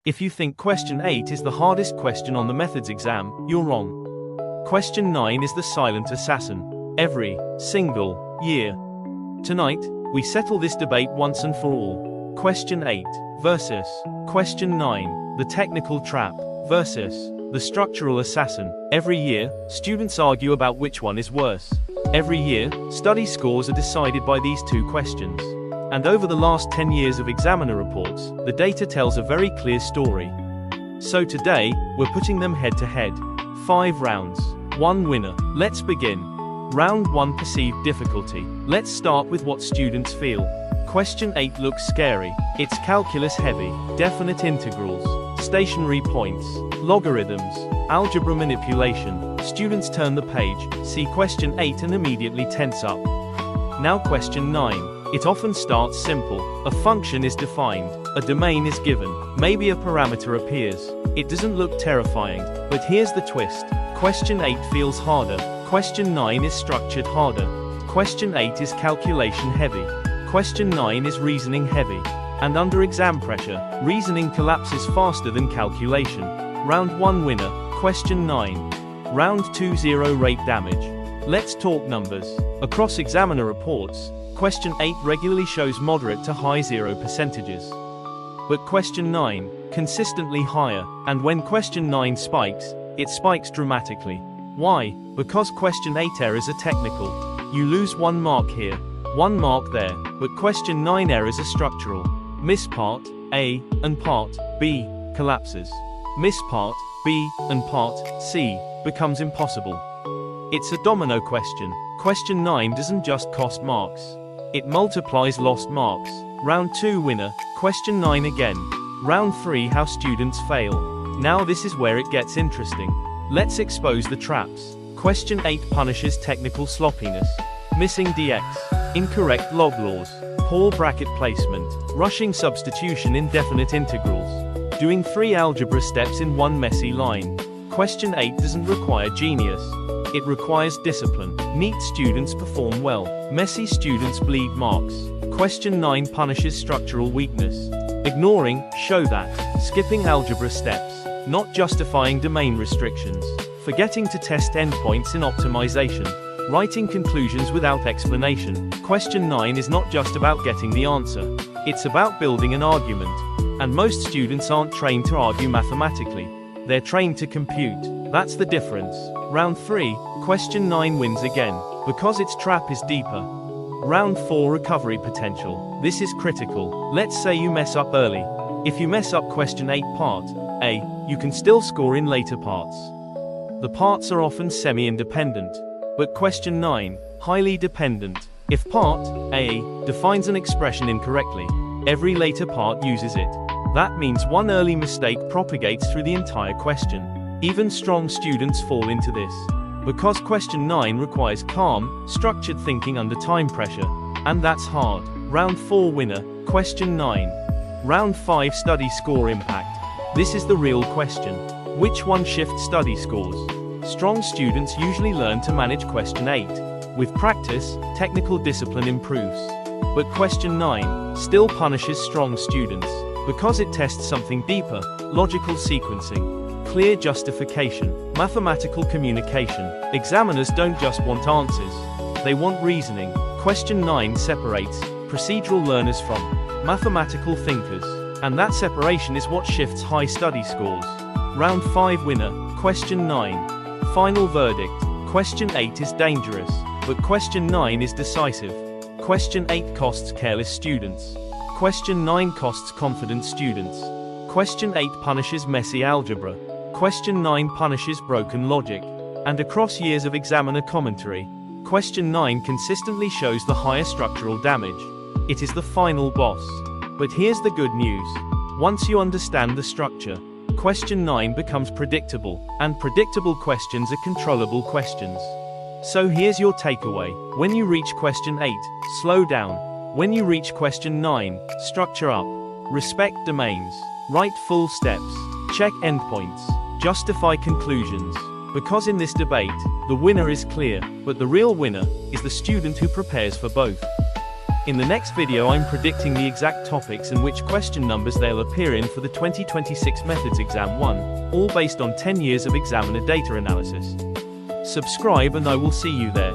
If you think question 8 is the hardest question on the methods exam, you're wrong. Question 9 is the silent assassin. Every single year. Tonight, we settle this debate once and for all. Question 8 versus question 9, the technical trap versus the structural assassin. Every year, students argue about which one is worse. Every year, study scores are decided by these two questions. And over the last 10 years of examiner reports, the data tells a very clear story. So today, we're putting them head to head. 5 rounds, 1 winner. Let's begin. Round 1, perceived difficulty. Let's start with what students feel. Question 8 looks scary. It's calculus heavy, definite integrals, stationary points, logarithms, algebra manipulation. Students turn the page, see question 8 and immediately tense up. Now question 9. It often starts simple. A function is defined, a domain is given, maybe a parameter appears. It doesn't look terrifying, but here's the twist. Question 8 feels harder. Question 9 is structured harder. Question 8 is calculation heavy. Question 9 is reasoning heavy. And under exam pressure, reasoning collapses faster than calculation. Round 1 winner, question 9. Round 2 0 rate damage. Let's talk numbers. Across examiner reports, question 8 regularly shows moderate to high 0 percentages. But question 9, consistently higher, and when question 9 spikes, it spikes dramatically. Why? Because question 8 errors are technical. You lose 1 mark here, 1 mark there, but question 9 errors are structural. Miss part A and part B collapses. Miss part B and part C becomes impossible. It's a domino question. Question 9 doesn't just cost marks. It multiplies lost marks. Round 2 winner, question 9 again. Round 3 how students fail. Now this is where it gets interesting. Let's expose the traps. Question 8 punishes technical sloppiness. Missing dx, incorrect log laws, poor bracket placement, rushing substitution in definite integrals, doing 3 algebra steps in 1 messy line. Question 8 doesn't require genius. It requires discipline. Neat students perform well. Messy students bleed marks. Question 9 punishes structural weakness. Ignoring, show that. Skipping algebra steps. Not justifying domain restrictions. Forgetting to test endpoints in optimization. Writing conclusions without explanation. Question 9 is not just about getting the answer. It's about building an argument. And most students aren't trained to argue mathematically. They're trained to compute. That's the difference. Round 3, question 9 wins again, because its trap is deeper. Round 4, recovery potential. This is critical. Let's say you mess up early. If you mess up question 8 part A, you can still score in later parts. The parts are often semi-independent. But question 9, highly dependent. If part A defines an expression incorrectly, every later part uses it. That means one early mistake propagates through the entire question. Even strong students fall into this. Because question 9 requires calm, structured thinking under time pressure. And that's hard. Round 4 winner, question 9. Round 5 study score impact. This is the real question. Which one shifts study scores? Strong students usually learn to manage question 8. With practice, technical discipline improves. But question 9 still punishes strong students. Because it tests something deeper, logical sequencing, clear justification, mathematical communication. Examiners don't just want answers. They want reasoning. Question 9 separates procedural learners from mathematical thinkers. And that separation is what shifts high study scores. Round 5 winner, question 9. Final verdict. Question 8 is dangerous, but question 9 is decisive. Question 8 costs careless students. Question 9 costs confident students. Question 8 punishes messy algebra. Question 9 punishes broken logic. And across years of examiner commentary, question 9 consistently shows the higher structural damage. It is the final boss. But here's the good news. Once you understand the structure, question 9 becomes predictable, and predictable questions are controllable questions. So here's your takeaway. When you reach question 8, slow down. When you reach question 9, structure up. Respect domains. Write full steps. Check endpoints. Justify conclusions. Because in this debate, the winner is clear, but the real winner is the student who prepares for both. In the next video I'm predicting the exact topics and which question numbers they'll appear in for the 2026 Methods Exam 1, all based on 10 years of examiner data analysis. Subscribe and I will see you there.